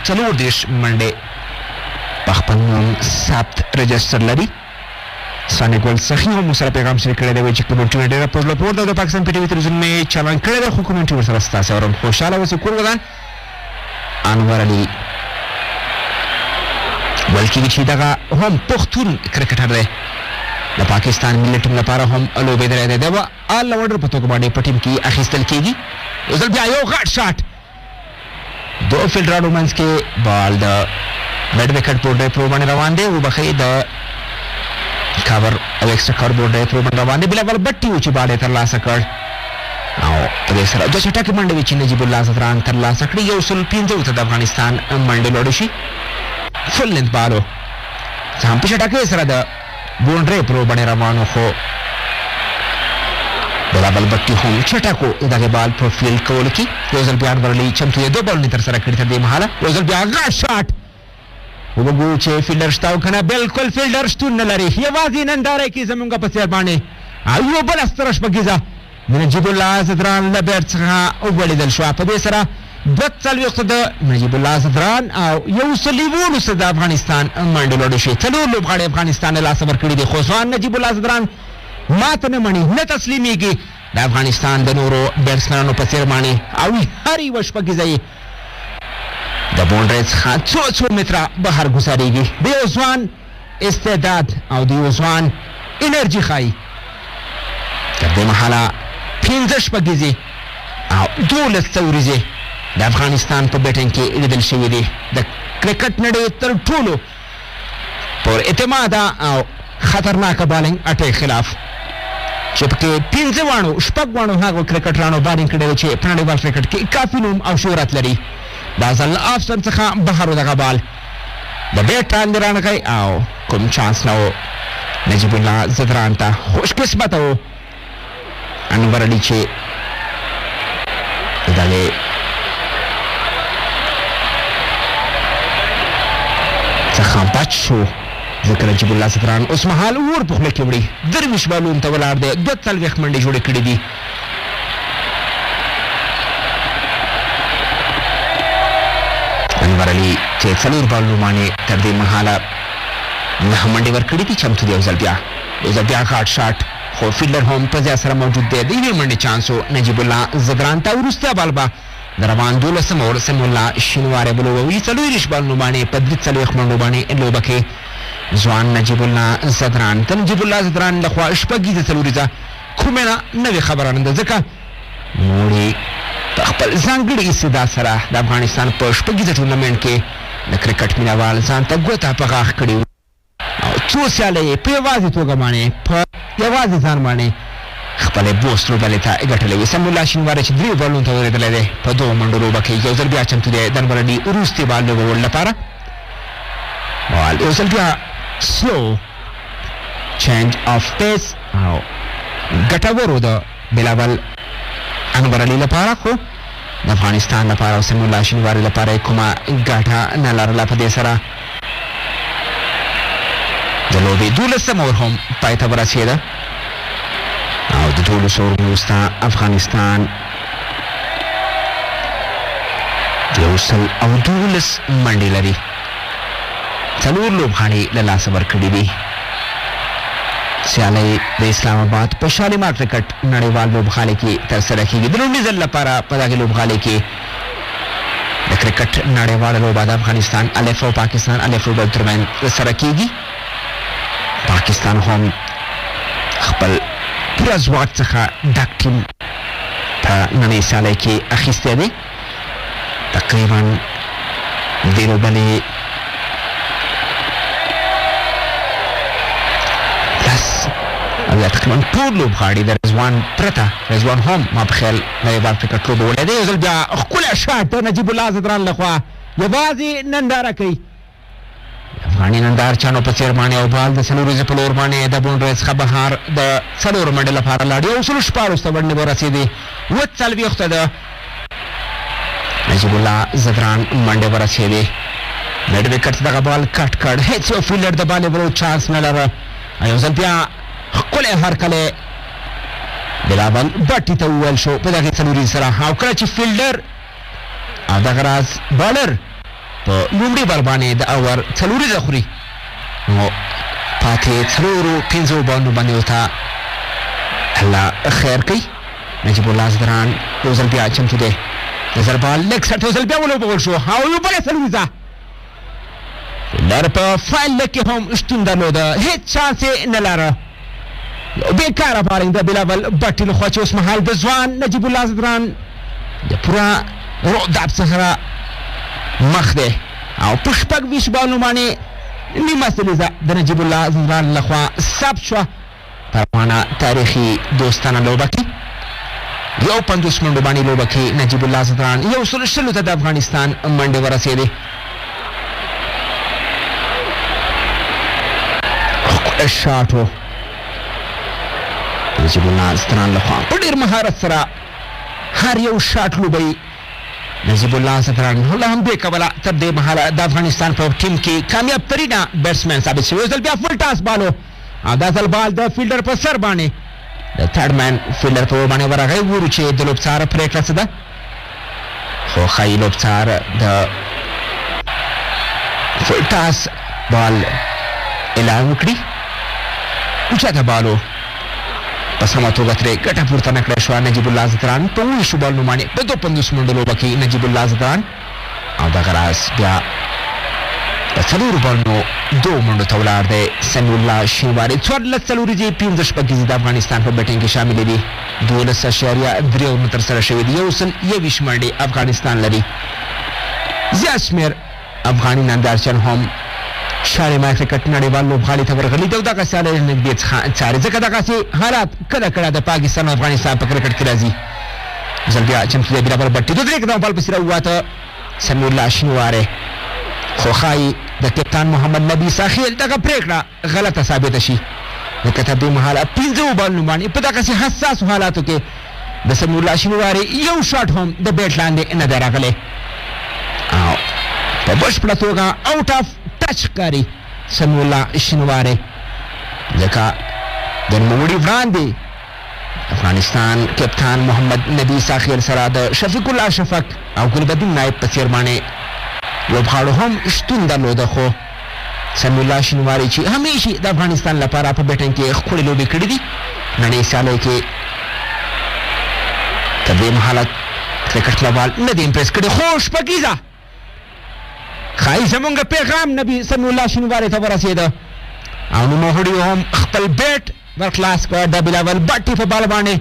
40 منډې په خپل نوم ثبت رجسټر لري. ثاني ګل صحیح هم سره پیغام شریک کړی دی چې کمنټونه ډېره په زړه پورې د پاکستان په ټي وي تلویزیون مې چالان کړی دی خو کمنټ ورسره ستاسې اورم. خوشحاله اوسئ کور ودان. انور علي ویل کېږي چې دغه هم پښتون کرکټر دی د پاکستان ملي ټیم لپاره هم لوبېدلی دی. دا به آل راونډر په توګه باندې په ټیم کې اخیستل کېږي. یو ځل بیا یو غټ شاټ دو فیلډرانو منځ کې بال د میډ وکټ بورډ پرو باندې روان دی. وبښئ د کاور او ایکسټرا کار بورډ پرو باندې روان دی. بلاول بټي و چې بال یې ترلاسه کړ او په دې سره دوه چټکې منډې وې چې نجیب الله زدران ترلاسه کړي. 115 ته د افغانستان منډې لوړې شي. فل لینث بال و څه هم په چټکۍ سره د بونډرۍ پرو باندې روان و خو بلاول بټي هم چټک و دغې بال په فیلډ کولو کې. یو ځل بیا انور علي چمتو یې 2 بالونه ترسره کړي تر دې مهاله. یو ځل بیا غټ شاټ وګورو چې فیلډر شته او که نه. بلکل فیلډر شتون نه لري. یوازې ننداره کې زموږ په څېر باندې او یو بله ستره شپږیزه د نجیب الله زدران له بیټ څخه ولیدل شوه. په دې سره 42 د نجیب الله زدران او 119 د افغانستان منډې لوړې شوې. 4 لوبغاړي افغانستان له لاسه ورکړي دي خو ځوان نجیب الله زدران ماته نه مني نه تسلیمیږي د افغانستان د نورو بیټسمنانو په څېر باندې او هر یوه شپږیزه یې د بونډرۍ څخه څو متره بهر ګزارېږي. د یو ځوان استعداد او د یو ځوان انرژي ښایي. تر دې مهاله 15 شپږیزې او 12 څوریزې د افغانستان په بیټنګ کې لیدل شوي دي. د کرکټ نړۍ تر ټولو پر اعتماده او خطرناکه بالنګ اټۍ خلاف چې پکې 15 واڼو شپږ واڼو هغو کرکټرانو بالنګ کړی دی چې په نړیوال کرکټ کې کافي نوم او شهرت لري. دا ځل آف سټمپ څخه بهر و دغه بال د بیټ لاندې رانغی او کوم چانس نه و نجیب الله زدران ته. خوش قسمته و انور علي چې د دغې څخه بچ شو ځکه نجیب الله زدران اوس مهال اور په خوله کې وړي. 23 بالونو ته ولاړ دی. 42 منډې جوړې کړي دي. انور علي چې 4 بالونو باندې تر دې مهاله 9 منډې ورکړي دي. چمتو دی یو ځل بیا غاټ شاټ خو فیلډر هم په ځای سره موجود دی. د یوې منډې چانس و نجیب الله زدران ته. وروستی بال به د روان 12 اور سمیع الله شینواری به لوبوي. 40 بالونو باندې په 43 منډو باندې لوبه کې ځوان نجیب الله زدران. د نجیب الله زدران لخوا شپږیزه څلوریزه کومه نوې خبره نه ده ځکه نورې په خپل ځانګړي استعداد سره د افغانستان په شپږیزه ټورنمنټ کې د کرکټ مینوال ځان ته ګوته په غاښ کړي او څو سیالۍ په یوازې توګه باندې په یوازې ځان باندې خپلې بوس لوبډلې ته ګټلې وي. سمیع الله شینواری چې 3 بالونو ته ورېدلی دی په 2 منډو لوبه کې. یو ځل بیا چمتو دی د انور علي وروستي بال لوبولو لپاره. بال یو ځل بیا سلو چینج آف پیس او ګټور و د بلاول انور علي لپاره خو د افغانستان لپاره او سمیع الله شینواری لپاره کومه ګټه نه لرله. په دې سره د لوبې 12 اور هم پای ته ورسېده او د 12 اور وروسته افغانستان 112 منډې لري. 4 لوبغاړي له لاسه ورکړي دي. سیالۍ د اسلام آباد په شالیمار کرکټ نړیوال لوبغالي کې ترسره کېږي. د لومړي ځل لپاره په دغې لوبغالي کې د کرکټ نړیواله لوبه د افغانستان الف او پاکستان الف لوبډلو ترمنځ ترسره کېږي. پاکستان هم خپل پوره ځواک څخه ډک ټیم په نننۍ سیالۍ کې اخیستی دی. تقریبا دې لوبډلې 10 او یا تقریبا ټول لوبغاړي د رضوان پرته رضوان هم ما په خیال نړیوال کرکټ لوبه ولی دی. یو ځل بیا ښکلی شاټ د نجیب الله زدران لخوا یوازې ننداره کوي. افغاني نندارچیانو په څېر باندې او بال د 4 ورځې په لور باندې د بونډرۍ څخه بهر د 4 منډې لپاره لاړ. 114 ته منډې ورسېدې. 40 ته د نجیب الله زدران منډې ورسېدې. میډ وکټ دغه بال کټ کړ. هېڅ یو فیلډر د بالې ورو چانس نه لره. یو ځل بیا ښکلی هرکلی بلاول بټي ته وویل شو په دغې 4 سره او کله چې فیلډر او دغه راز بالر په لومړي بال باندې د اور څلوریزه خوري نو پاتې څلورو پنځو بالونو باندې ورته الله خیر کوي. نجیب الله زدران یو ځل بیا چمتو دی نظر بال لږ سټ یو ځل بیا ولوبول شو او یو بله څلوریزه فیلډر په فایل کې هم شتون درلوده هېڅ چانس یې نه لاره. یو بېکاره بالنګ د بلاول بټي لخوا چې اوس مهال د ځوان نجیب الله زدران د پوره رعب څخه مخ دی او په شپږ ویشت بالونو باندې نیمه سلیزه د نجیب الله زدران لخوا ثبت شوه په روانه تاریخي دوستانه لوبه کې. یو 50 منډو باندې لوبه کې نجیب الله زدران 100 ته د افغانستان منډې ورسېدې. شاټ و نجیب الله زدران لخوا په ډېر مهارت سره هر یو شاټ لوبوي. نجیب الله زدران لا هم دې کبله تر دې مهاله د افغانستان په ټیم کې کامیاب ترینه بیټسمین ثابت شوی. ځل بیا فل ټاس بالو او دا ځل بال د فیلډر په سر باندې د تھرډ مین فیلډر په باندې ورغی. ګورو چې د لوبڅار پریکړه څه ده خو ښایي لوبڅار د فل ټاس بال اعلان وکړي. اوچاته بالو په سمه توګه ترې ګټه پورته نه کړې شوه. نجیب الله زدران په 19 بالونو باندې په 250 منډو لوبه کې نجیب الله زدران او دغه راز بیا په 4 بالونو 2 منډو ته ولاړ دی. سمیع الله شینواري 14 څلوریزې 15 شپږیزې د افغانستان په بیټینګ کې شاملې دي. 12.3 اوورونه ترسره شوي دي. 121 منډې افغانستان لري. زیات شمېر افغاني نندارچیان هم شارما کرکټ نړیوال لوبغالي ته ورغلي دي او دغسې حالت یې نږدې څاري ځکه دغسې حالات کله کله د پاکستان او افغانستان په کرکټ کې راځي. ځل بیا چمتو دی بلاول بټي 2 قدم بال پسې راوواته سمیع الله شینواری خو ښایي د کپتان محمد نبي ساخیل دغه پرېکړه غلطه ثابته شي ځکه تر دې مهاله 15 بالونو باندې په دغسې حساسو حالاتو کې د سمیع الله شینواری یو شاټ هم د بیټ لاندې نه دی راغلی او په بشپړه توګه آوټ آف ټچ ښکاري سمیع الله شینواری ځکه د نوموړي وړاندې افغانستان کپتان محمد نبي ساخیل سره د شفیق الله شفق او ګلبدین نایب په څېر باندې لوبغاړو هم شتون درلوده خو سمیع الله شینواری چې همیشه د افغانستان لپاره په بیټینګ کې ښکلې لوبې کړې دي نړۍ سیالۍ کې تر دې مهاله کرکټ لوبغاړ نه دی امپریس کړی خو شپږیزه ښایي زمونږ پیغام نبي سمیع الله شینواری ته ورسېده او نوموړي هم خپل بیټ ورخلاص کړ د بلاول بټي په بال باندې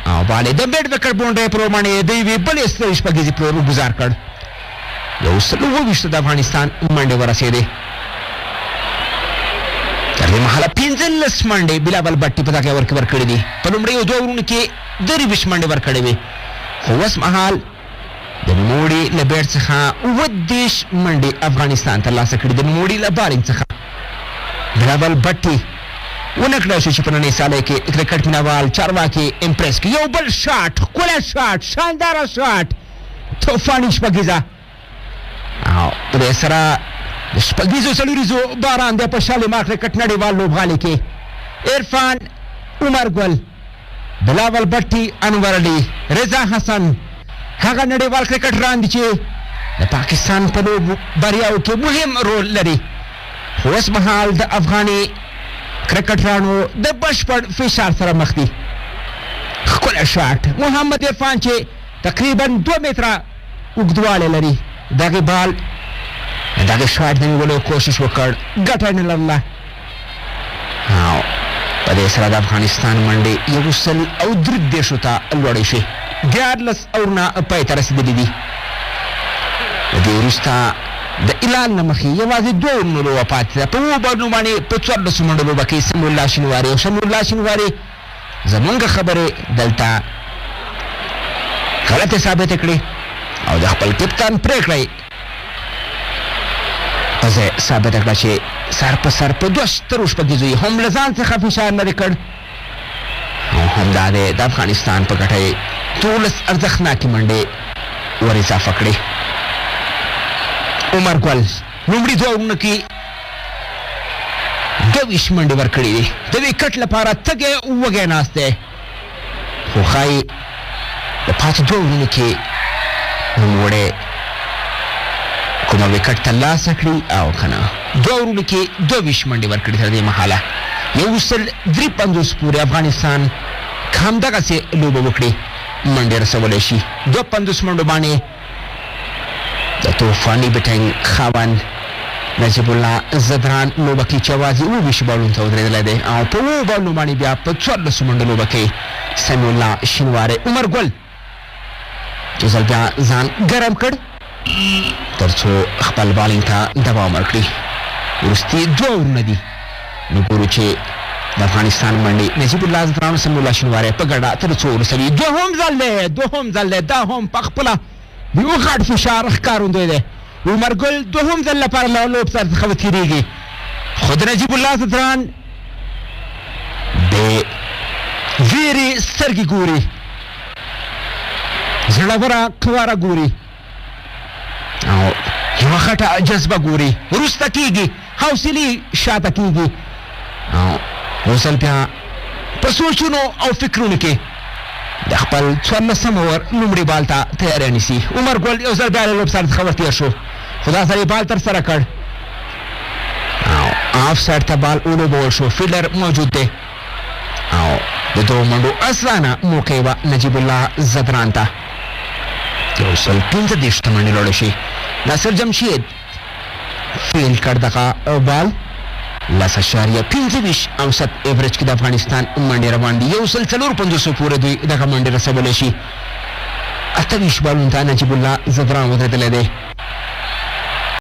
او بال یې د بیټ وکټ باونډرۍ پر باندې د یوې بلې سترې شپږیزې پر ګزار کړ. 120 د افغانستان منډې ورسېدې. تر دې مهاله 15 منډې بلاول بټي په دغه اوور کې ورکړې دي. په لومړیو 2 اورونو کې 23 منډې ورکړې وې خو اوس مهال د نوموړي له بیټ څخه 29 منډې افغانستان ترلاسه کړي. د نوموړي له بالنګ څخه بلاول بټي ونه کړای شو چې په نننۍ سیالۍ کې کرکټ مینوال چارواکي امپریس کړي. یو بل شاټ ښکلی شاټ شانداره شاټ طوفاني شپږیزه او په دې سره د شپږیزو څلوریزو باران دی په شالمار کرکټ نړیوال لوبغالي کې. عرفان عمر ګل بلاول بټي انور علي رضا حسن هغه نړیوال کرکټ ران دي چې د پاکستان په لوبو بریاو کې مهم رول لري خو اوس مهال د افغاني کرکټرانو د بشپړ فشار سره مخ دي. ښکلی شاټ محمد عرفان چې تقریبا 2 متره اوږدوالی لري دغې بال دغې شاټ د نیولو کوشش وکړ ګټه یې نه لرله او په دې سره د افغانستان منډې 133 ته لوړې شوې. 14 اورونه پای ته رسېدلي دي. د دې وروسته د اعلان نه مخکې یوازې 2 اورونو لوبه پاتې ده. په 2 بالونو باندې په 14 منډو لوبه کې سمیع الله شینواری او سمیع الله شینواری زمونږ خبرې دلته غلطې ثابتې کړې او د خپل کپتان پرېکړه یې په ځای ثابته کړه چې سر په سر په 2 سترو شپږیزو یې هم له ځان څخه فشار لرې کړ او همدا دی د افغانستان په ګټه یې 12 ارزښتناکې منډې ور اضافه کړې. عمر ګل لومړي 2 اورونو کې 22 منډې ورکړې دي. د وکټ لپاره تږی وږی ناست دی خو ښایي د پاتې 2 اورونو کې نوموړی کومه وکټ ترلاسه کړي او که نه 2 اورونو کې 22 منډې ورکړي تر دې مهاله 153 پورې افغانستان همدغسې لوبه وکړي منډې رسولی شي 52 منډو باندې د طوفاني بیټنګ خاوند نجیب الله زدران لوبه کې چې یوازې 27 بالونو ته ودرېدلی دی او په 7 بالونو باندې بیا په 14 منډو لوبه کې سمیع الله شینواری عمر ګل یو ځل بیا ځان ګرم کړ تر څو خپل بالینګ ته دوام ورکړي وروستي 2 اورونه دي نو ګورو چې د افغانستان منډې نجیب الله زدران سمیع الله شینواری په ګډه تر څو ورسوي دوهم ځل دی دا هم په خپله د یو غټ فشار ښکارندوی دی عمر ګل دوهم ځل لپاره له لوب سر څخه وتېرېږي خو د نجیب الله زدران د ویرې سترګې ګوري زړوره قواره ګوري او یوه غټه جذبه ګوري وروسته کېږي حوصلې شاته کېږي او یو ځل بیا په سوچونو او فکرونو کې د خپل 14 اوور لومړي بال ته تیاری نیسي عمر ګل یو ځل بیا له لوب سر څخه ورتېر شو خو دا سړی بال تر سره کړ او آف ساید ته بال ولوبول شو فیلډر موجود دی او د 2 منډو اسانه موقع وه نجیب الله زدران ته 135 منډې لوړې شي ناصر جمشید فیل کړ دغه بال 10.25 اوسط ایوریج کې د افغانستان منډې روان دي 154 پورې دوی دغه منډې رسولی شي 28 بالونو ته نجیب الله زدران ودرېدلی دی